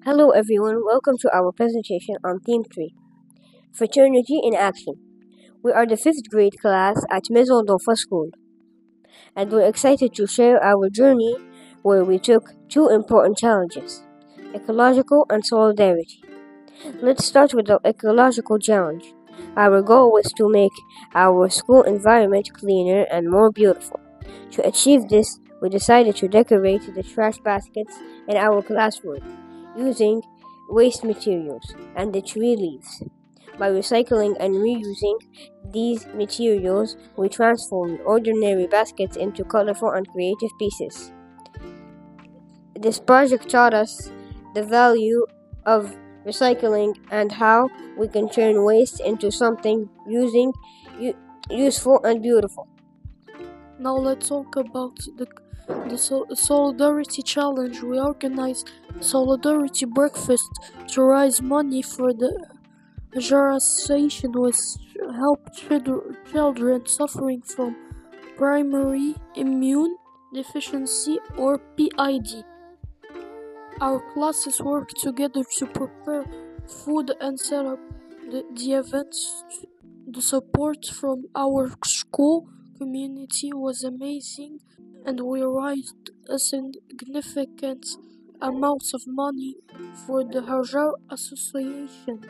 Hello everyone, welcome to our presentation on Theme 3, Fraternity in Action. We are the 5th grade class at Maison D'anfa School, and we're excited to share our journey where we took two important challenges, ecological and solidarity. Let's start with the ecological challenge. Our goal was to make our school environment cleaner and more beautiful. To achieve this, we decided to decorate the trash baskets in our classroom using waste materials and the tree leaves. By recycling and reusing these materials, we transformed ordinary baskets into colorful and creative pieces. This project taught us the value of recycling and how we can turn waste into something useful and beautiful. Now let's talk about the Solidarity Challenge. We organized Solidarity Breakfast to raise money for the Hajar Association, which help children suffering from primary immune deficiency or PID. Our classes work together to prepare food and set up the events. The support from our school community was amazing, and we raised a significant amount of money for the Hajar Association.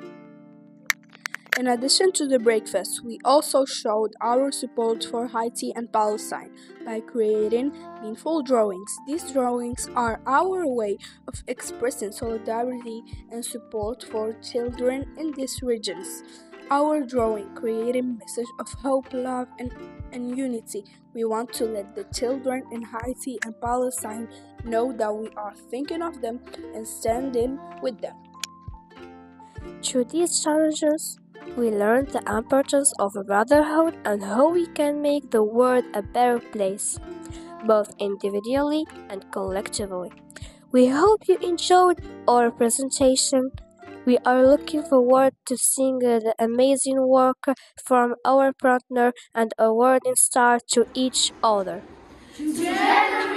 In addition to the breakfast, we also showed our support for Haiti and Palestine by creating meaningful drawings. These drawings are our way of expressing solidarity and support for children in these regions. Our drawing created a message of hope, love, and unity. We want to let the children in Haiti and Palestine know that we are thinking of them and standing with them. Through these challenges, we learned the importance of brotherhood and how we can make the world a better place, both individually and collectively. We hope you enjoyed our presentation. We are looking forward to seeing the amazing work from our partner and awarding stars to each other. Together